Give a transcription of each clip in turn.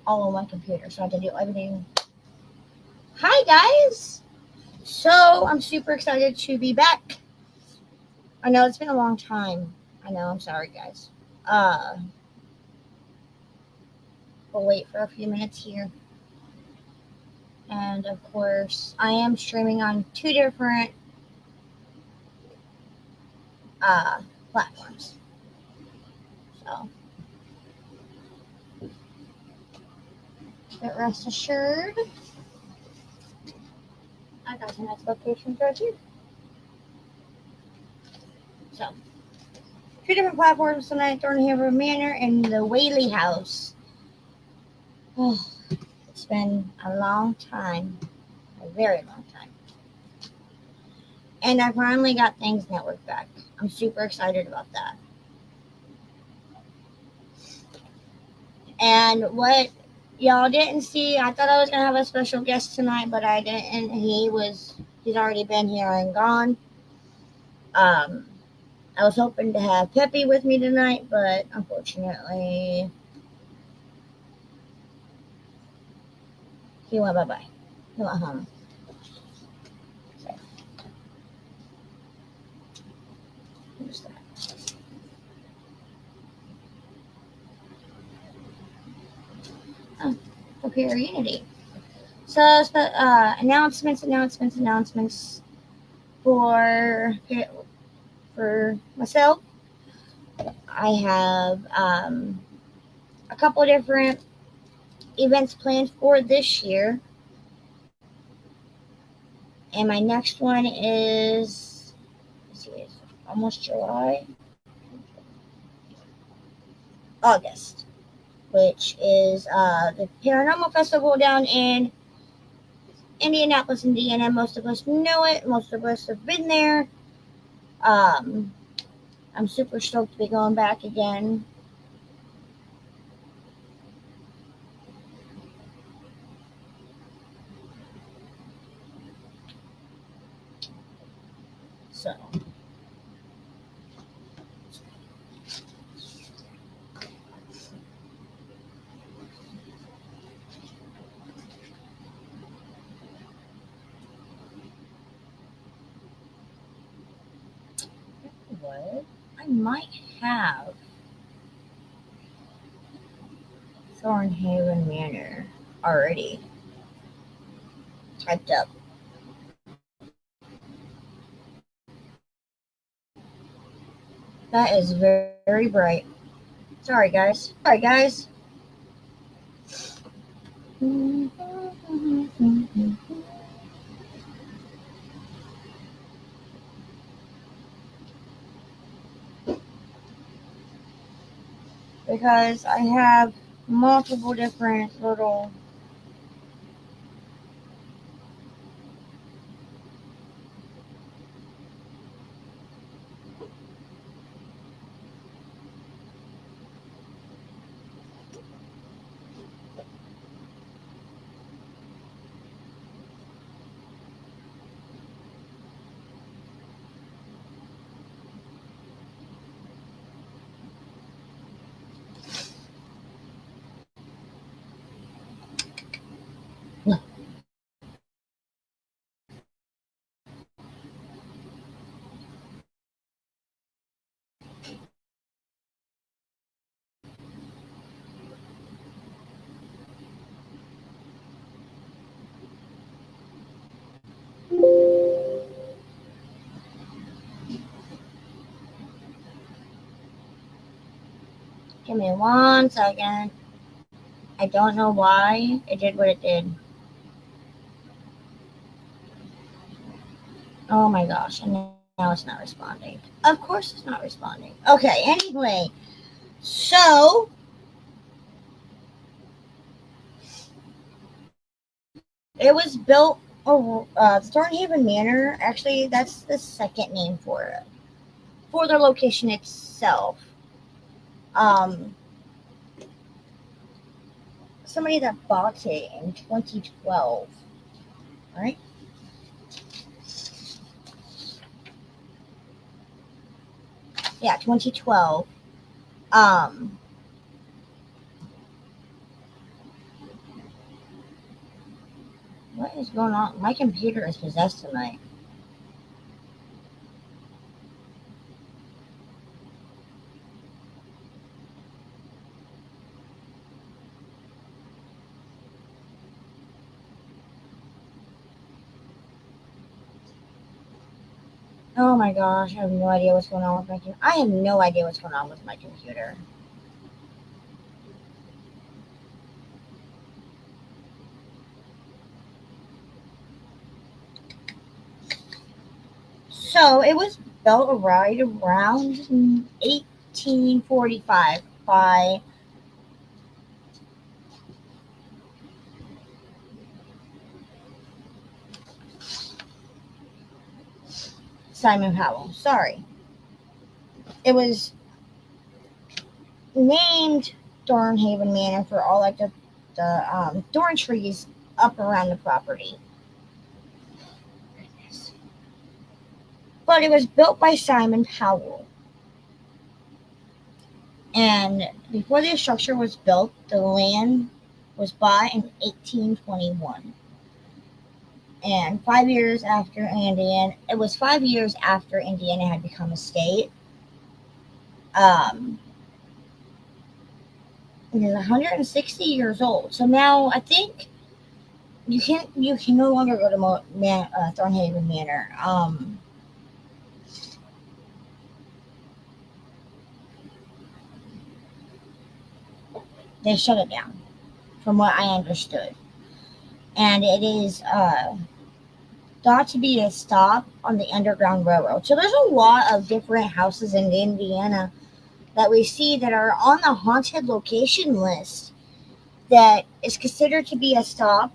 all on my computer, so I have to do everything. Hi guys! So I'm super excited to be back. I know it's been a long time. I know, I'm sorry guys. Uh, we'll wait for a few minutes here. And of course, I am streaming on two different uh, platforms. So, but rest assured, I got some nice locations right here. So, two different platforms tonight: Thornhaven Manor and the Whaley House. Oh, it's been a long time, a very long time. And I finally got Things Network back. I'm super excited about that. And what y'all didn't see, I thought I was gonna have a special guest tonight, but I didn't. He's already been here and gone. Um, I was hoping to have Peppy with me tonight, but unfortunately, he went bye bye. He went home. So, who's that? Oh, Superior Unity. So, announcements for myself. I have a couple of different events planned for this year, and my next one is, let's see, it's almost July, August, which is the Paranormal Festival down in Indianapolis, Indiana. Most of us know it. Most of us have been there. Um, I'm super stoked to be going back again. So, what? I might have Thornhaven Manor already typed up. That is very bright. Sorry, guys. Because I have multiple different little. Give me 1 second. I don't know why it did what it did. Oh my gosh, and now it's not responding. Of course it's not responding. Okay, anyway. So, it was built, Thornhaven Manor, actually, that's the second name for it, for the location itself. Um, Somebody that bought it in 2012, right? Yeah, 2012. Um, What is going on? My computer is possessed tonight. Oh my gosh, I have no idea what's going on with my computer. I have no idea what's going on with my computer. So it was built right around 1845 by Simon Powell. Sorry. It was named Thornhaven Manor for all like the thorn trees up around the property. But it was built by Simon Powell. And before the structure was built, the land was bought in 1821. And 5 years after it was 5 years after Indiana had become a state. It is 160 years old. So now I think you can no longer go to Thornhaven Manor. They shut it down, from what I understood, and it is thought to be a stop on the Underground Railroad. So there's a lot of different houses in Indiana that we see that are on the haunted location list that is considered to be a stop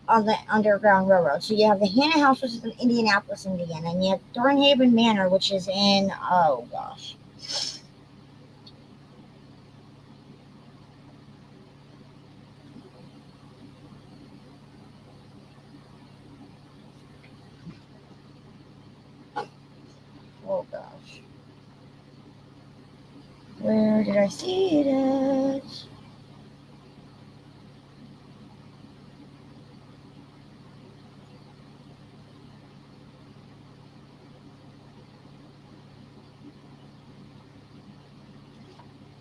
on the Underground Railroad. So you have the Hannah House, which is in Indianapolis, Indiana, and you have Thornhaven Manor, which is in, oh gosh. Oh gosh. Where did I see it?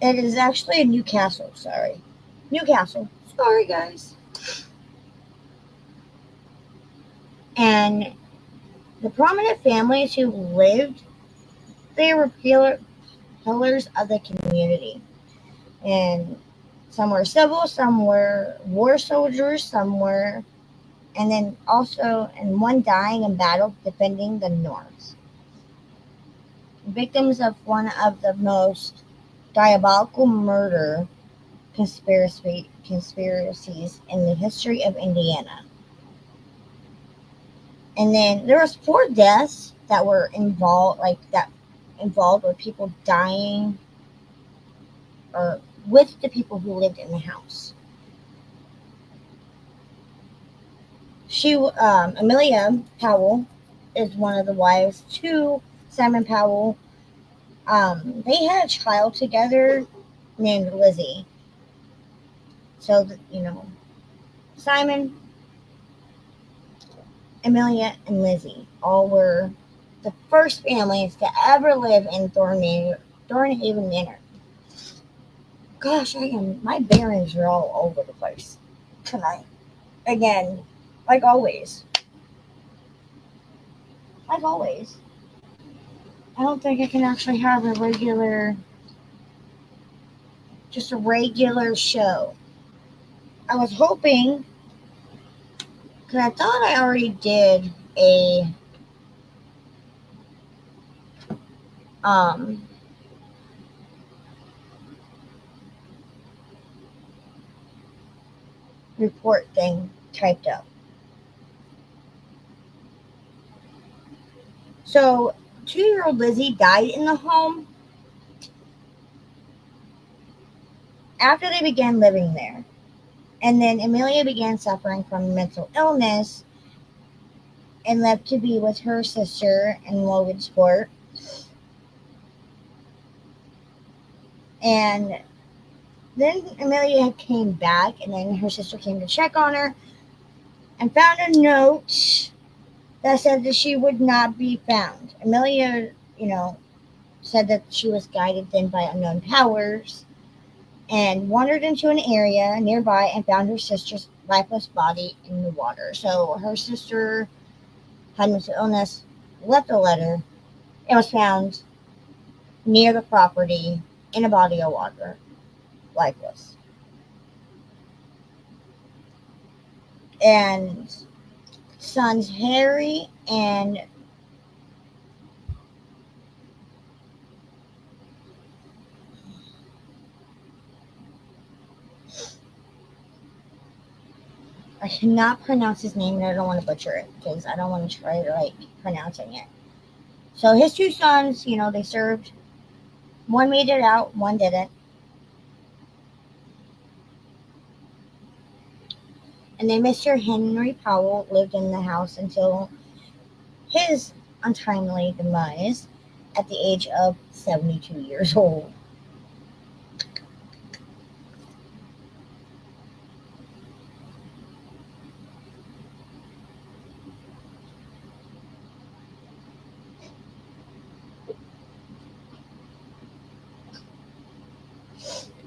It is actually in Newcastle, sorry. Newcastle. Sorry, guys. And the prominent families who lived, they were pillars of the community. And some were civil, some were war soldiers, some were, and then also, and one dying in battle defending the North. Victims of one of the most diabolical murder conspiracies in the history of Indiana. And then there was 4 deaths that were involved with people dying or with the people who lived in the house. Amelia Powell is one of the wives to Simon Powell. They had a child together named Lizzie. So, Simon, Amelia, and Lizzie all were the first families to ever live in Thornhaven Manor. Gosh, my bearings are all over the place tonight. Again, like always. Like always. I don't think I can actually have just a regular show. I was hoping, because I thought I already did a um report thing typed up. So 2-year-old Lizzie died in the home after they began living there. And then Amelia began suffering from mental illness and left to be with her sister in Logansport. And then Amelia came back, and then her sister came to check on her. and found a note that said that she would not be found. Amelia, said that she was guided then by unknown powers and wandered into an area nearby and found her sister's lifeless body in the water. So her sister had mental illness, left a letter, and was found near the property in a body of water, lifeless. And sons Harry and I cannot pronounce his name and I don't want to butcher it because I don't want to try pronouncing it. So his two sons, they served. One made it out, one didn't. And then Mr. Henry Powell lived in the house until his untimely demise at the age of 72 years old.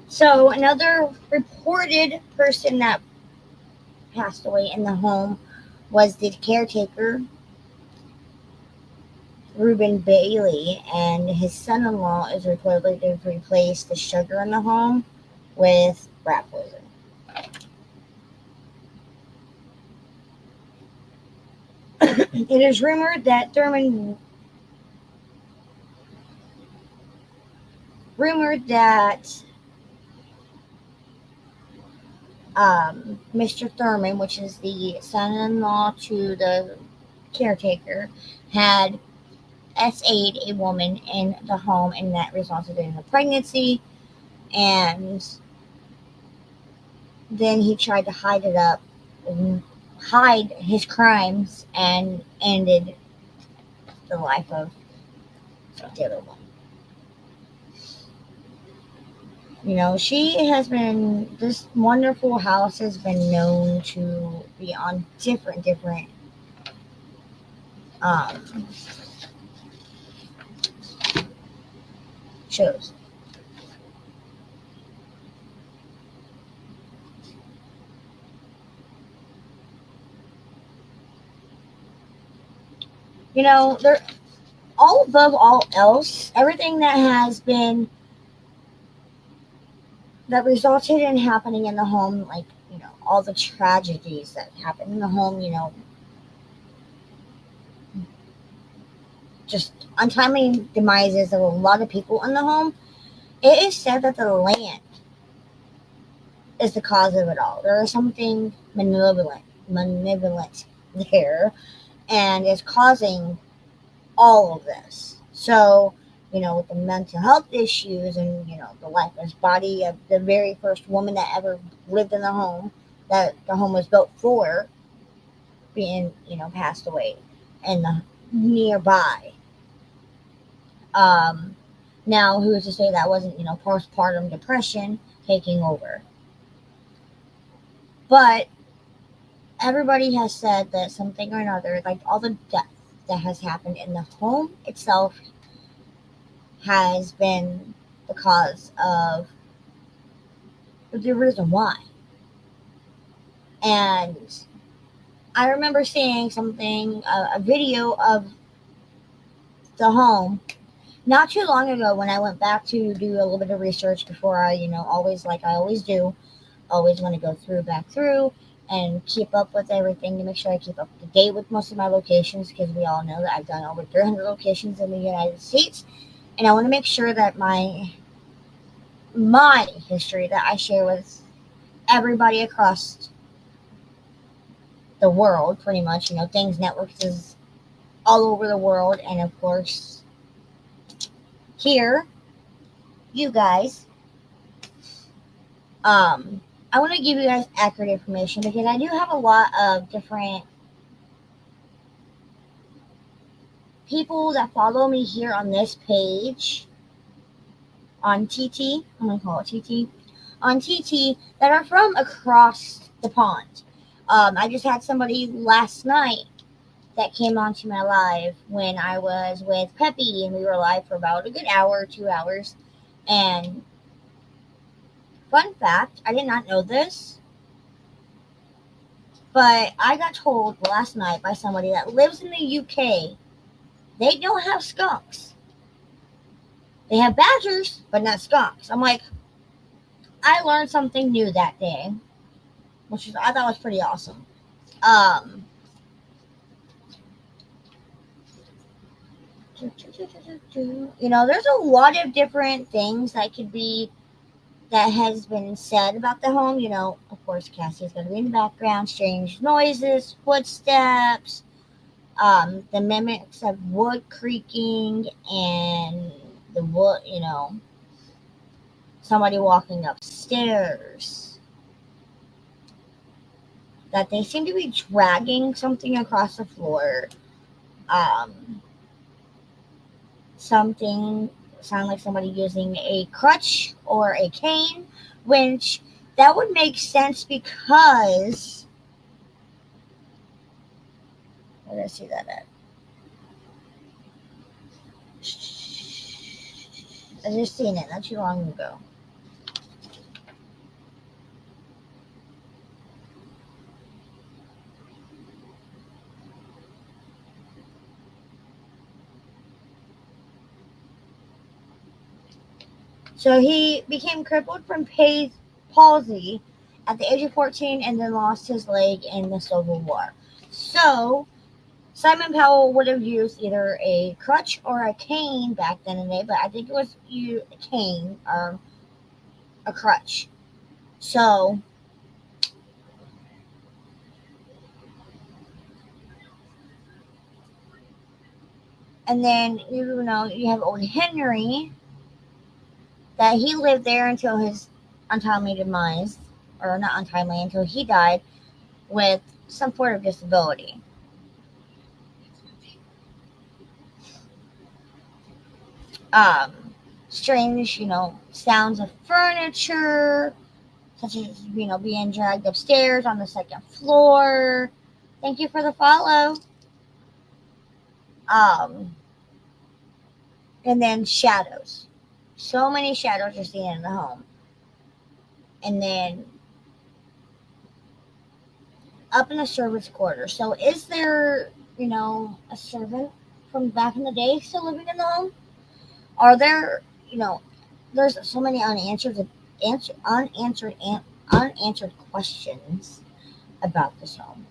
So another reported person that passed away in the home was the caretaker, Reuben Bailey, and his son-in-law is reportedly to replace the sugar in the home with rat poison. It is rumored that Mr. Thurman, which is the son-in-law to the caretaker, had SA'd a woman in the home, and that resulted in a pregnancy. And then he tried to hide his crimes, and ended the life of the other one. This wonderful house has been known to be on different um, shows. They're all above all else, everything that resulted in happening in the home, like, all the tragedies that happened in the home, just untimely demises of a lot of people in the home. It is said that the land is the cause of it all. There is something malevolent there, and is causing all of this. So, with the mental health issues and, the lifeless body of the very first woman that ever lived in the home that the home was built for being, passed away, and the nearby. Um, Now, who's to say that wasn't, postpartum depression taking over? But everybody has said that something or another, like all the death that has happened in the home itself, has been the cause of the reason why. And I remember seeing a video of the home not too long ago when I went back to do a little bit of research before I, always, like I always do, always want to go back through and keep up with everything to make sure I keep up to date with most of my locations, because we all know that I've done over 300 locations in the United States, and I want to make sure that my history that I share with everybody across the world, pretty much, Things Networks is all over the world, and of course here, you guys. I want to give you guys accurate information because I do have a lot of different people that follow me here on this page on TT. I'm going to call it TT. On TT that are from across the pond. I just had somebody last night that came onto my live when I was with Peppy, and we were live for about a good hour, 2 hours. And fun fact, I did not know this, but I got told last night by somebody that lives in the UK they don't have skunks. They have badgers, but not skunks. I'm like, I learned something new that day, which I thought was pretty awesome. Um, there's a lot of different things that has been said about the home. Of course, Cassie's going to be in the background, strange noises, footsteps, the mimics of wood creaking, and the wood, somebody walking upstairs. That they seem to be dragging something across the floor. Something sound like somebody using a crutch or a cane, which that would make sense because where did I see that at? I just seen it not too long ago. So he became crippled from palsy at the age of 14 and then lost his leg in the Civil War. So Simon Powell would have used either a crutch or a cane back then in the day, but I think it was a cane or a crutch. So and then you have old Henry, that he lived there until his untimely demise, or not untimely, until he died with some sort of disability. Strange, sounds of furniture, such as, being dragged upstairs on the second floor. Thank you for the follow. And then shadows. So many shadows you're seeing in the home. And then up in the servants' quarters. So is there, a servant from back in the day still living in the home? Are there, there's so many unanswered questions about this home.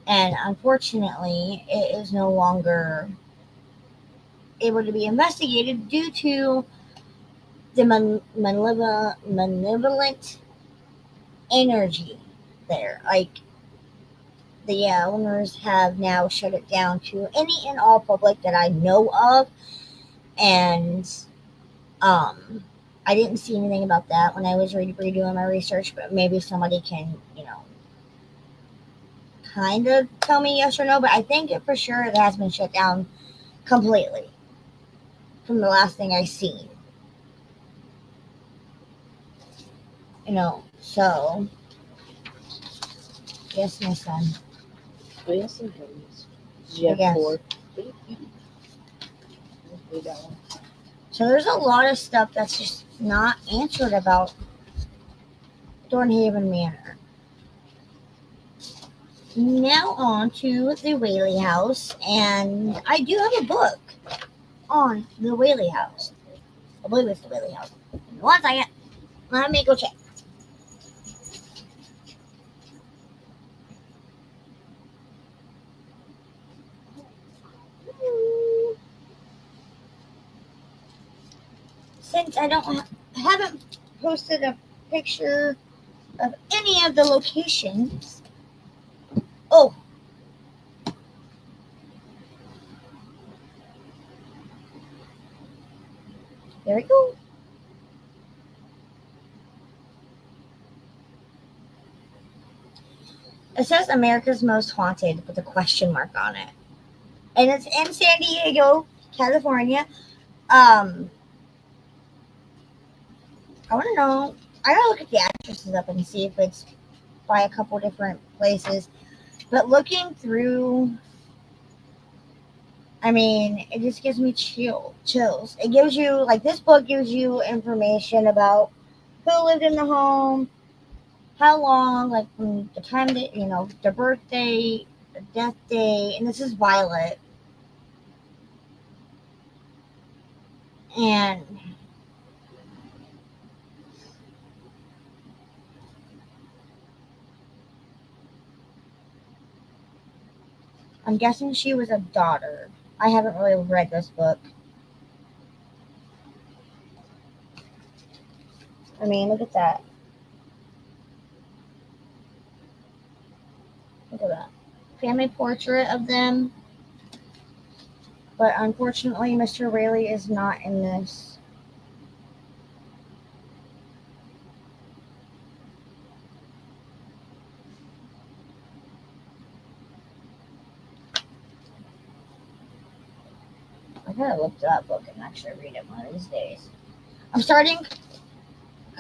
And unfortunately, it is no longer able to be investigated due to the malevolent energy there. Like, the owners have now shut it down to any and all public that I know of. And I didn't see anything about that when I was redoing my research, but maybe somebody can, kind of tell me yes or no. But I think for sure it has been shut down completely from the last thing I seen. So yes, my son. Oh, yes, it is. Yeah, Yes. 4. So there's a lot of stuff that's just not answered about Thornhaven Manor. Now on to the Whaley House, and I do have a book on the Whaley House. I believe it's the Whaley House. One second. Let me go check. Since I haven't posted a picture of any of the locations. Oh. There we go. It says America's Most Haunted with a question mark on it. And it's in San Diego, California. I want to know. I gotta look at the addresses up and see if it's by a couple different places. But looking through, I mean, it just gives me chills. It gives you, like, this book gives you information about who lived in the home, how long, like from the time that, the birthday, the death day, and this is Violet. And I'm guessing she was a daughter. I haven't really read this book. I mean, look at that. Look at that. Family portrait of them. But unfortunately, Mr. Rayleigh is not in this. I gotta look that book and actually read it one of these days. I'm starting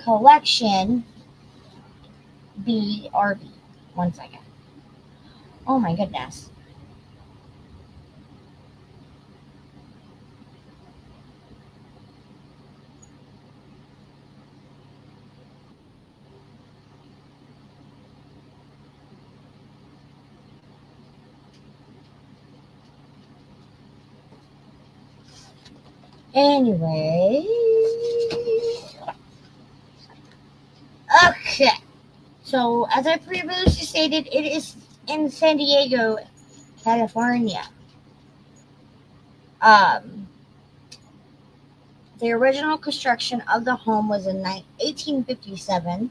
collection BRB. 1 second. Oh my goodness. Anyway. Okay. So, as I previously stated, it is in San Diego, California. Um, the original construction of the home was in 1857,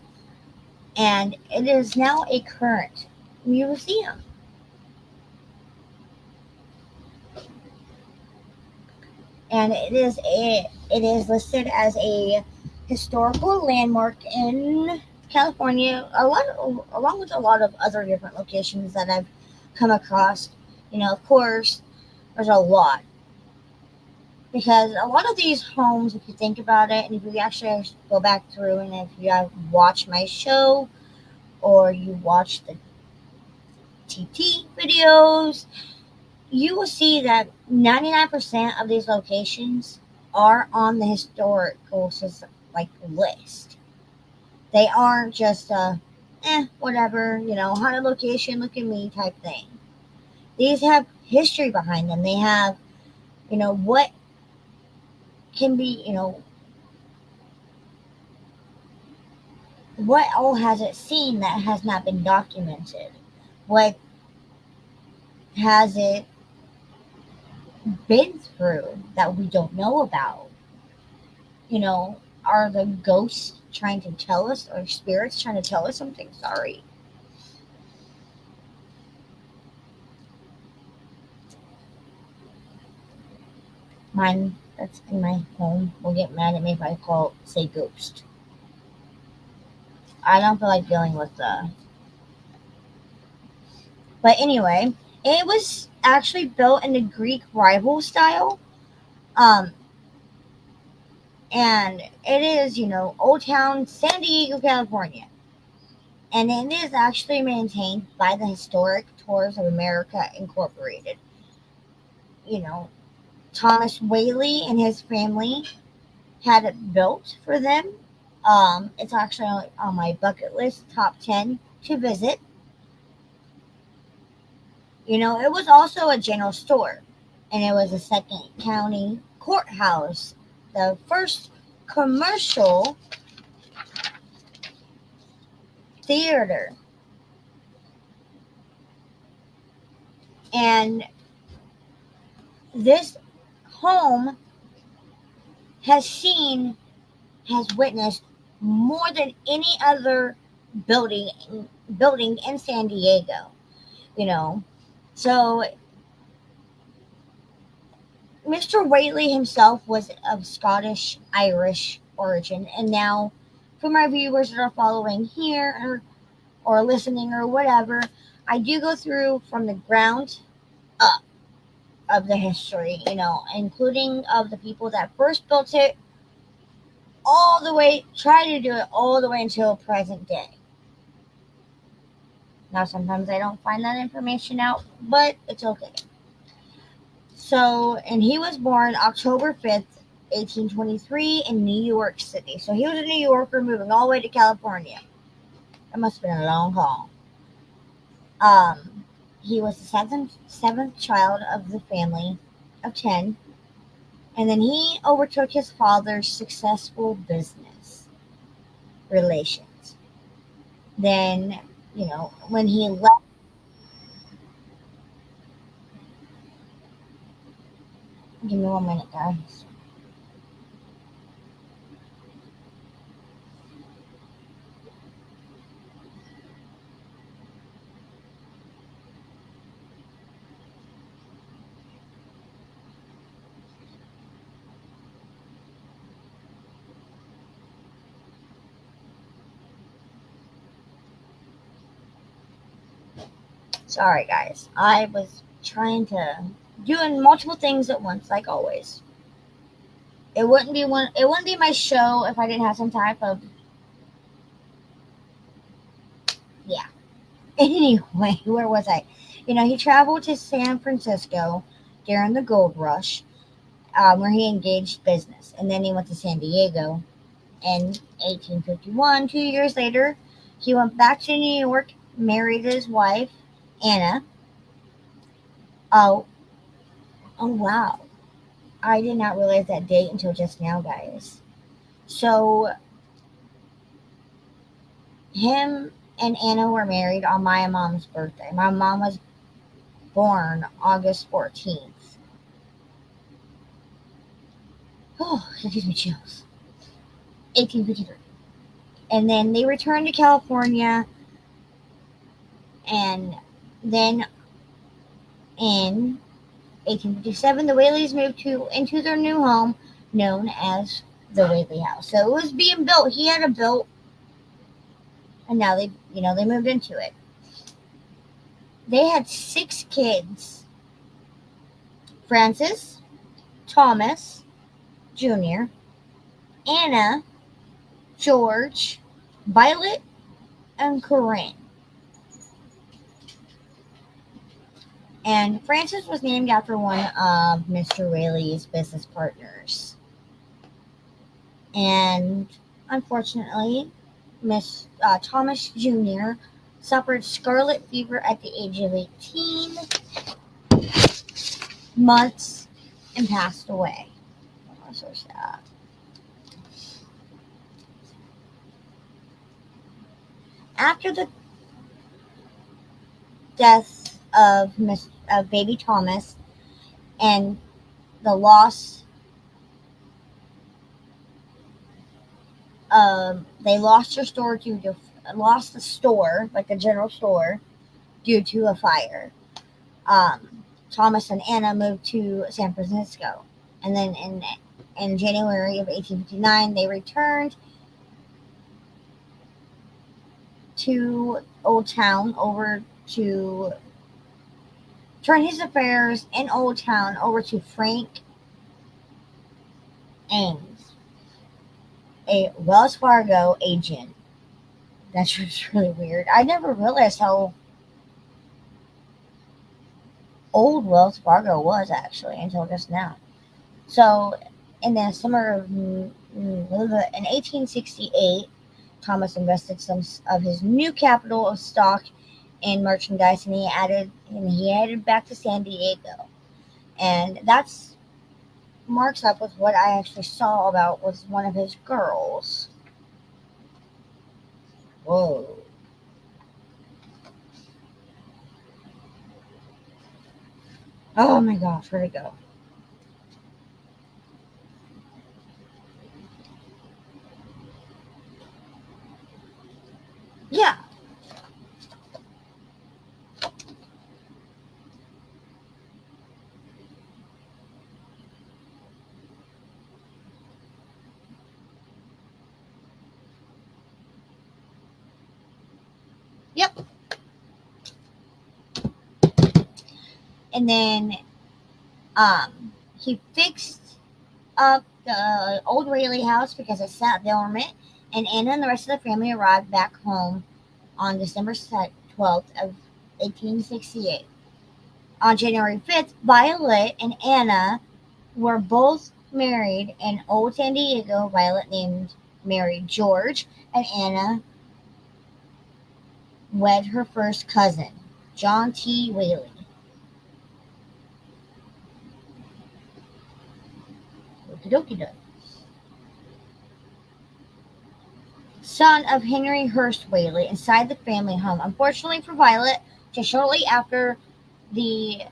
and it is now a current museum. And it is listed as a historical landmark in California, along with a lot of other different locations that I've come across. Of course, there's a lot, because a lot of these homes, if you think about it, and if you actually go back through, and if you have watched my show or you watch the TT videos, you will see that 99% of these locations are on the historical like list. They aren't just whatever, haunted location, look at me type thing. These have history behind them. They have, what can be, what all has it seen that has not been documented? What has it been through that we don't know about? Are the ghosts trying to tell us, or spirits trying to tell us something? Sorry. Mine that's in my home will get mad at me if I say ghost. I don't feel like dealing with the. But anyway, it was actually built in the Greek rival style. Um, and it is, Old Town San Diego, California. And it is actually maintained by the Historic Tours of America Incorporated. You know, Thomas Whaley and his family had it built for them. It's actually on my bucket list, top 10 to visit. It was also a general store, and it was a second county courthouse, the first commercial theater. And this home has witnessed more than any other building building in San Diego. You know, so Mr. Whaley himself was of Scottish Irish origin, and now for my viewers that are following here or listening or whatever, I do go through from the ground up of the history, including of the people that first built it, all the way, try to do it all the way until present day. Now, sometimes I don't find that information out, but it's okay. So, and he was born October 5th, 1823, in New York City. So he was a New Yorker moving all the way to California. That must have been a long haul. Um, he was the seventh child of the family of 10, and then he overtook his father's successful business relations. Then, when he left, give me 1 minute, guys. Sorry, guys. I was trying to doing multiple things at once, like always. It wouldn't be one. It wouldn't be my show if I didn't have some type of, yeah. Anyway, where was I? He traveled to San Francisco during the gold rush, where he engaged business, and then he went to San Diego in 1851. 2 years later, he went back to New York, married his wife Anna. Oh, oh wow! I did not realize that date until just now, guys. So him and Anna were married on my mom's birthday. My mom was born August 14th. Oh, that gives me chills. 1853. And then they returned to California, and then in 1857, the Whaleys moved into their new home known as the Whaley House. So it was being built. He had it built, and now they moved into it. They had 6 kids: Francis, Thomas Jr., Anna, George, Violet, and Corinne. And Francis was named after one of Mr. Whaley's business partners. And unfortunately, Miss Thomas Jr. suffered scarlet fever at the age of 18 months and passed away. Oh, so sad. After the death of baby Thomas and the loss, they lost their store lost the store, like a general store, due to a fire. Thomas and Anna moved to San Francisco, and then in January of 1859 they returned to Old Town over to turn his affairs in Old Town over to Frank Ames, a Wells Fargo agent. That's just really weird. I never realized how old Wells Fargo was actually until just now. So, in the summer of in 1868, Thomas invested some of his new capital of stock in merchandise, and he headed back to San Diego, and that's marks up with what I actually saw about was one of his girls. Whoa. Oh my gosh, where'd it go? Yeah. Yep. And then he fixed up the old Rayleigh house because it sat dormant, and Anna and the rest of the family arrived back home on December 12th of 1868. On January 5th, Violet and Anna were both married in Old San Diego. Violet married George, and Anna wed her first cousin, John T. Whaley. Okie dokie doke. Son of Henry Hurst Whaley, inside the family home. Unfortunately for Violet, just shortly after the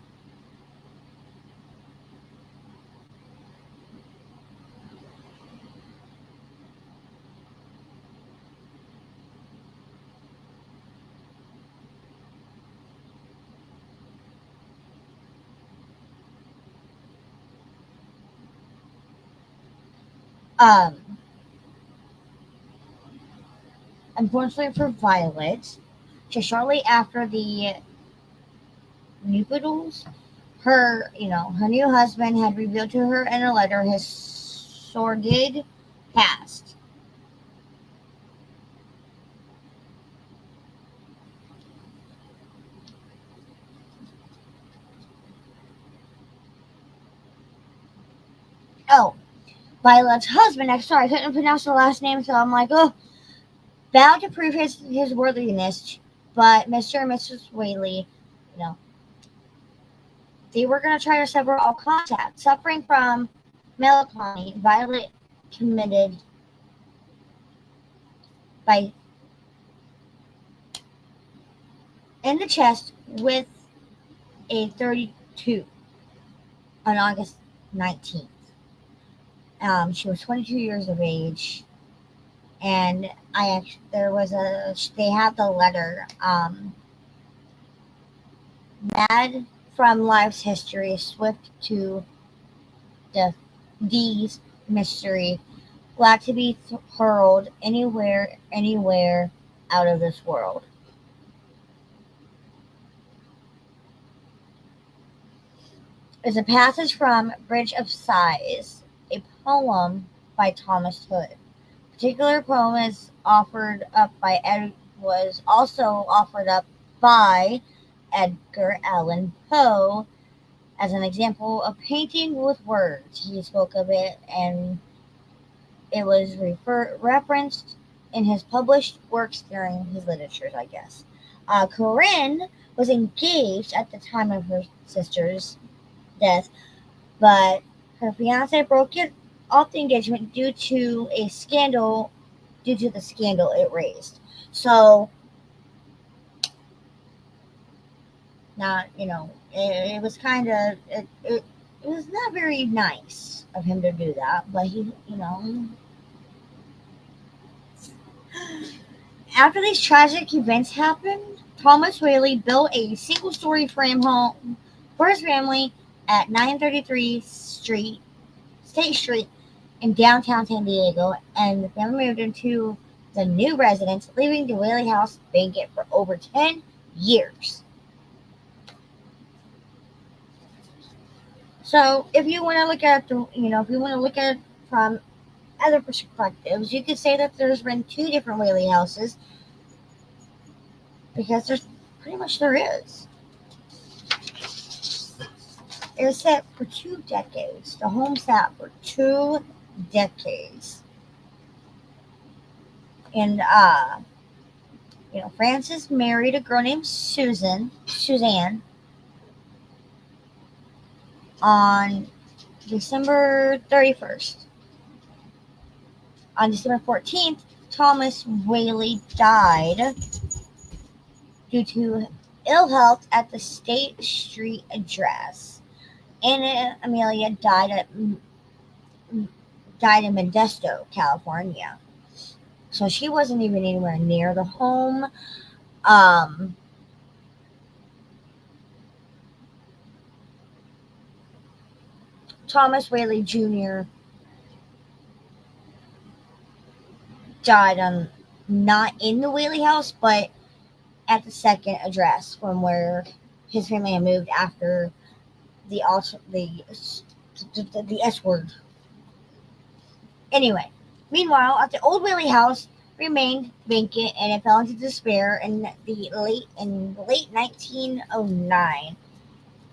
um unfortunately for Violet, just shortly after the nuptials, her new husband had revealed to her in a letter his sordid past. Oh, Violet's husband, I'm sorry, I couldn't pronounce the last name, so I'm like, oh, vowed to prove his worthiness, but Mr. and Mrs. Whaley, you know, they were going to try to sever all contact. Suffering from melancholy, Violet committed by in the chest with a 32 on August 19th. She was 22 years of age, and they have the letter. Mad from life's history, swift to the D's mystery, glad to be hurled anywhere out of this world. Is a passage from Bridge of Sighs, a poem by Thomas Hood. Particular poem was also offered up by Edgar Allan Poe as an example of painting with words. He spoke of it, and it was referenced in his published works during his literatures, I guess. Corinne was engaged at the time of her sister's death, but her fiance broke off the engagement due to the scandal it raised. So, not it was kind of it was not very nice of him to do that, but he after these tragic events happened, Thomas Whaley built a single-story frame home for his family at 933 State Street in downtown San Diego, and the family moved into the new residence, leaving the Whaley house vacant for over 10 years. So, if you want to look at it from other perspectives, you could say that there's been two different Whaley houses, because there is. It was set for 2 decades. The home sat for 2 decades. And Francis married a girl named Suzanne, on December 31st. On December 14th, Thomas Whaley died due to ill health at the State Street address. Anna Amelia died in Modesto, California. So she wasn't even anywhere near the home. Thomas Whaley Jr. died not in the Whaley house, but at the second address from where his family had moved after the S word. Anyway, meanwhile, at the old Whaley house, remained vacant, and it fell into despair in late 1909.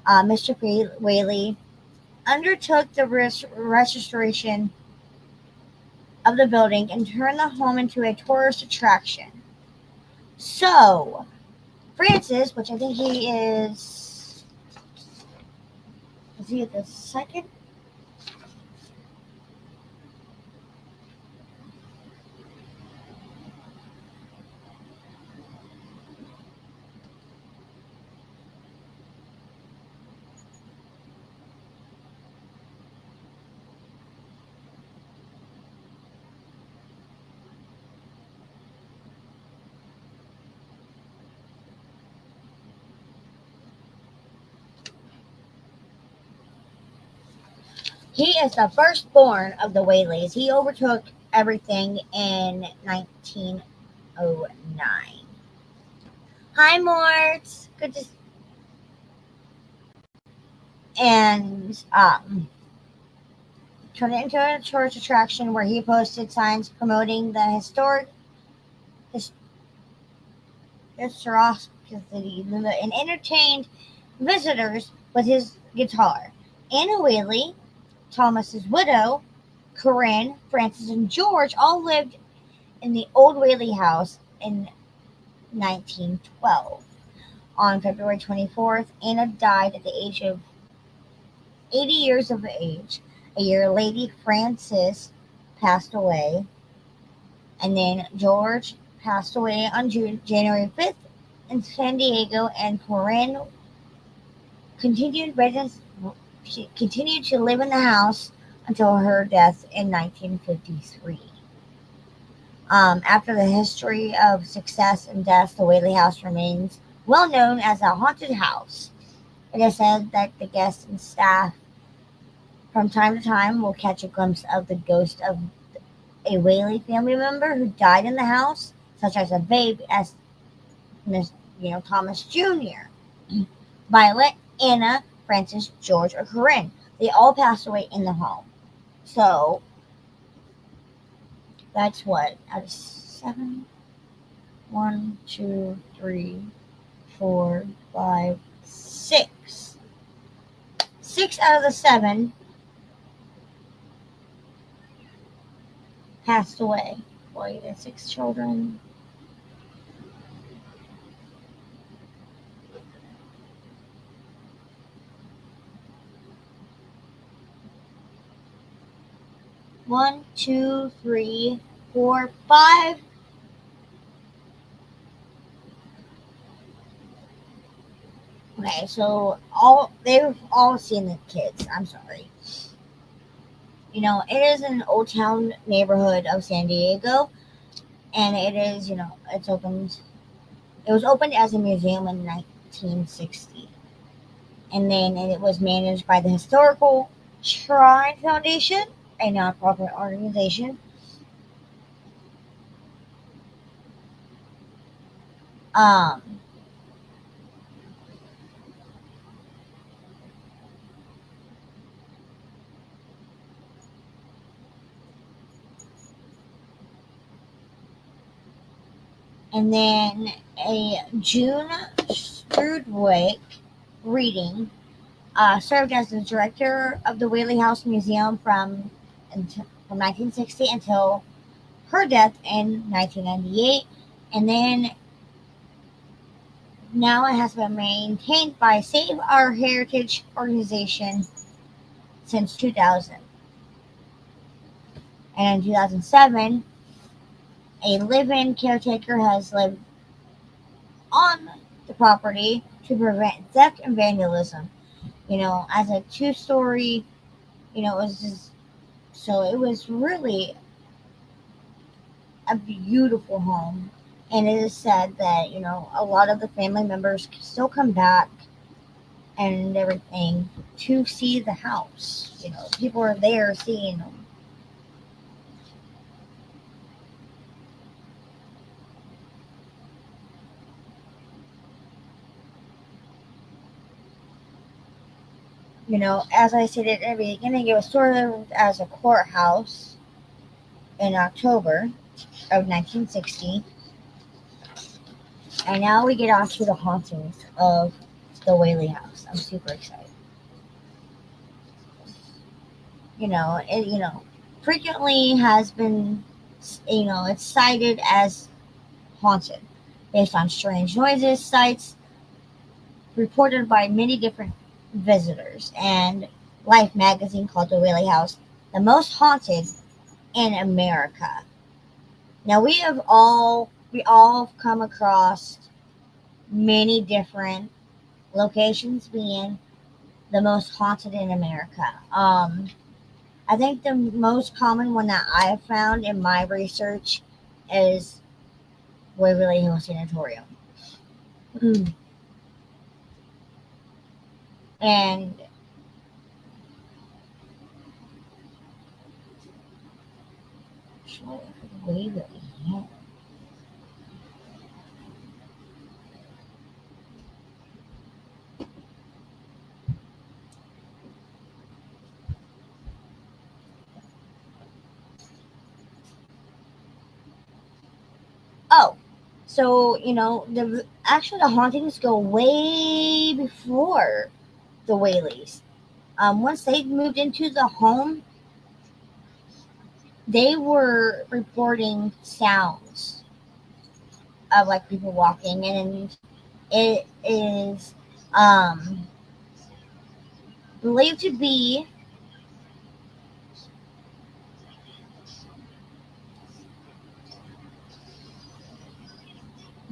Mr. Whaley undertook the restoration of the building and turned the home into a tourist attraction. So, Francis, which I think is he the second? He is the firstborn of the Whaleys. He overtook everything in 1909. Hi, Mort. Good to and turned it into a tourist attraction where he posted signs promoting the his, historicity and entertained visitors with his guitar. Anna Whaley, Thomas's widow, Corinne, Francis, and George all lived in the old Whaley house in 1912. On February 24th, Anna died at the age of 80 years of age. A year later, Francis passed away, and then George passed away on January 5th in San Diego, and Corinne continued residence, she continued to live in the house until her death in 1953. After the history of success and death, the Whaley House remains well known as a haunted house. It is said that the guests and staff from time to time will catch a glimpse of the ghost of a Whaley family member who died in the house, such as a babe as Thomas Jr., Violet, Anna, Francis, George, or Corinne. They all passed away in the home. So that's what out of seven. 1, 2, 3, 4, 5, 6. 6 out of the 7 passed away. Boy, there's 6 children. One, two, three, 4, 5. Okay, so they've all seen the kids. I'm sorry. It is an old town neighborhood of San Diego, and it is, it's opened. It was opened as a museum in 1960, and then it was managed by the Historical Shrine Foundation, a nonprofit organization. Um, and then a June Strudwick reading served as the director of the Whaley House Museum from 1960 until her death in 1998, and then now it has been maintained by Save Our Heritage organization since 2000. And in 2007, a live-in caretaker has lived on the property to prevent theft and vandalism. As a 2-story, it was just so it was really a beautiful home. And it is said that, a lot of the family members still come back and everything to see the house. People are there seeing them. As I said at the beginning, it was sort of as a courthouse in October. of 1960. And now we get on to the hauntings of the Whaley House. I'm super excited. It frequently has been, it's cited as haunted based on strange noises, sights reported by many different visitors, and Life magazine called the Whaley House the most haunted in America. Now we all come across many different locations being the most haunted in America. I think the most common one that I have found in my research is Waverly Hills Sanatorium. Mm. And Waverly Hills. Oh, so the hauntings go way before the Whaleys. Once they moved into the home, they were reporting sounds of like people walking, and it is believed to be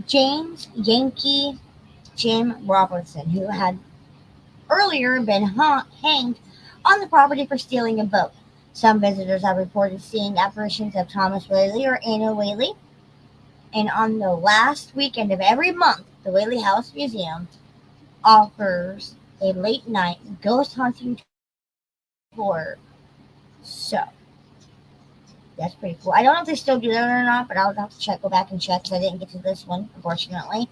James Yankee Jim Robertson, who had earlier been hanged on the property for stealing a boat. Some visitors have reported seeing apparitions of Thomas Whaley or Anna Whaley, and on the last weekend of every month, the Whaley House Museum offers a late night ghost hunting tour. So that's pretty cool. I don't know if they still do that or not, but I'll have to go back and check because I didn't get to this one, unfortunately.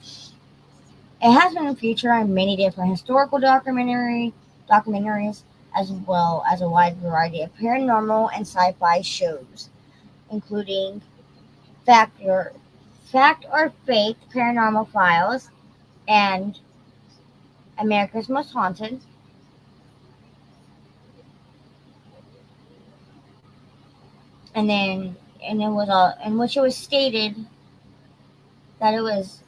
It has been featured on many different historical documentaries, as well as a wide variety of paranormal and sci-fi shows, including Fact or Fact or Fake, Paranormal Files, and America's Most Haunted. And it was in which it was stated that it was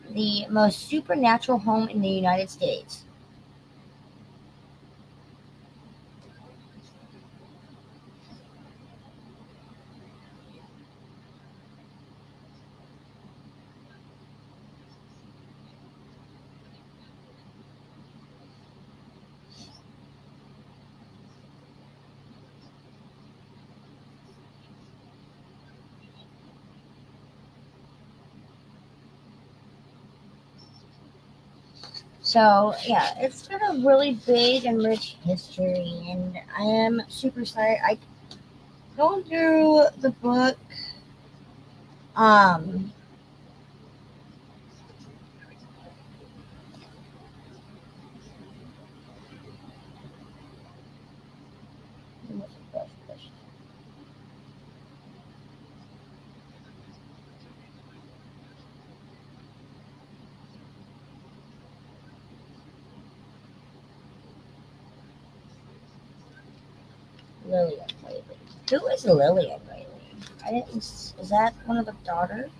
the most supernatural home in the United States. So yeah, it's got a really big and rich history, and I am super excited. I going through the book. Um, Lillian Whaley. Who is Lillian Whaley? I didn't. Is that one of the daughters?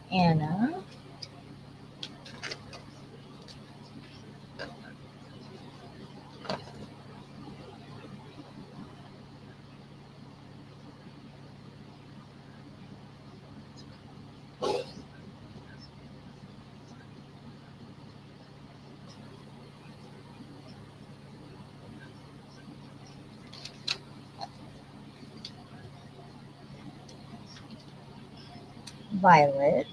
Anna. Violet.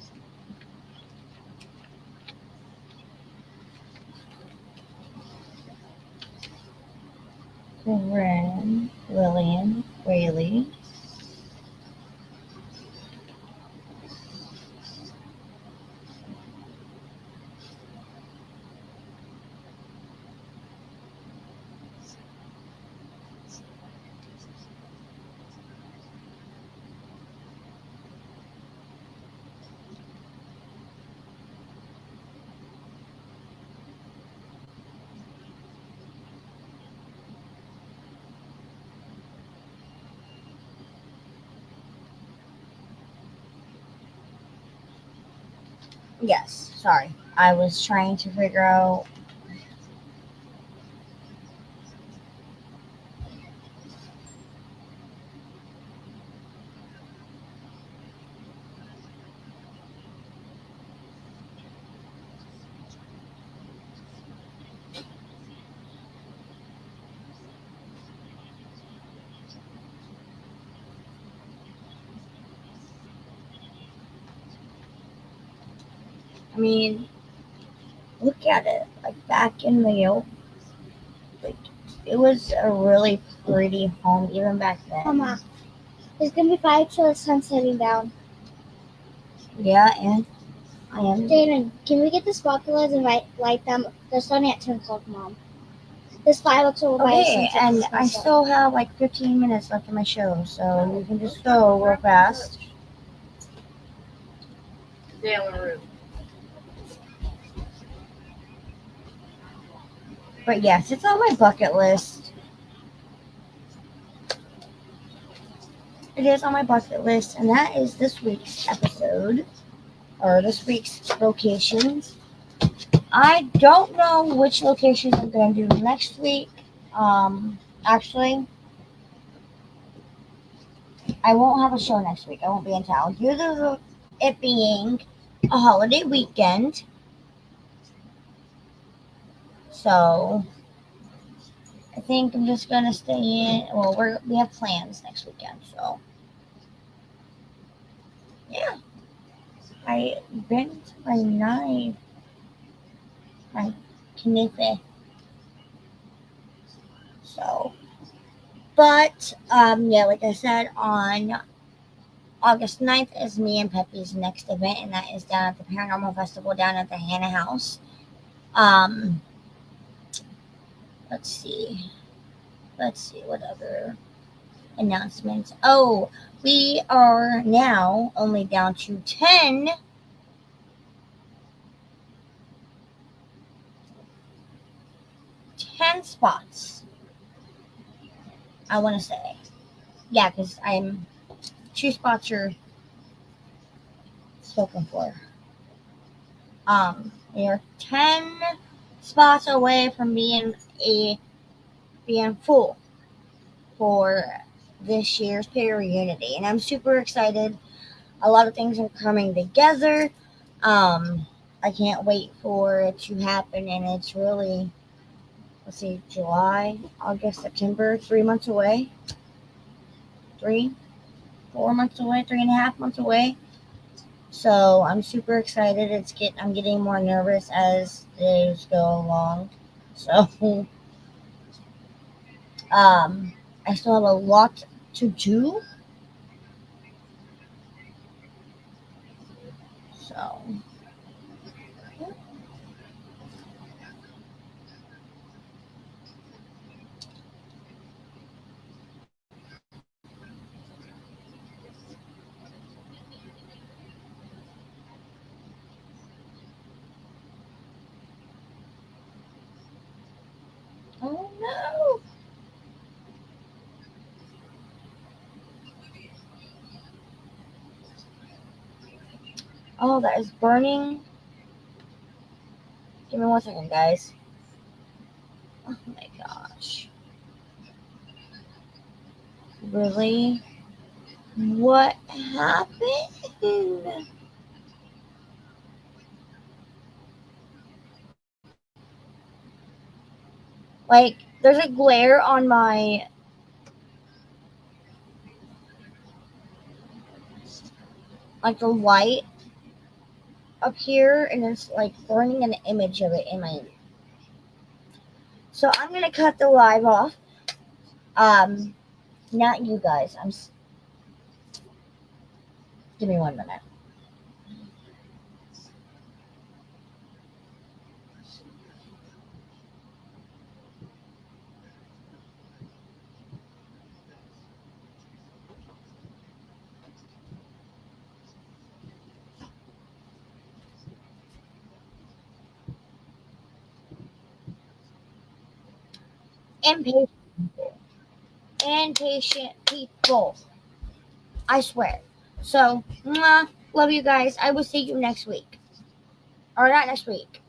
see. Yes, sorry. I was trying to figure out. I mean, look at it. Like back in the like it was a really pretty home even back then. Mama, it's gonna be 5 till the sun's setting down. Yeah, and I am. Jaden, can we get the sparklers and light them? They're starting at 10 o'clock, Mom. There's 5 till by Okay, sunset. and I still have like 15 minutes left in my show, so you can just go real fast. Down the room. But yes, it's on my bucket list. It is on my bucket list, and that is this week's episode, or this week's locations. I don't know which locations I'm going to do next week. Actually, I won't have a show next week. I won't be in town due to it being a holiday weekend. So I think I'm just gonna stay in. Well, we have plans next weekend, so yeah. I bent my knife, my knife. So, but yeah, like I said, on August 9th is me and Peppy's next event, and that is down at the Paranormal Festival down at the Hannah House. Let's see what other announcements. Oh, we are now only down to 10 spots. I want to say, yeah, because I'm 2 spots are spoken for. We are 10 spots away from being full for this year's Pair Reunity, and I'm super excited. A lot of things are coming together. I can't wait for it to happen, and it's really, let's see, July, August, September, 3 months away. 4 months away, 3.5 months away. So I'm super excited. I'm getting more nervous as days go along. So I still have a lot to do. So oh no. Oh, that is burning. Give me 1 second, guys. Oh my gosh. Really? What happened? Like, there's a glare on my like the light up here, and it's like burning an image of it in my. So I'm gonna cut the live off. Not you guys. Give me 1 minute. Impatient people. Impatient people. I swear. So, love you guys. I will see you next week. Or not next week.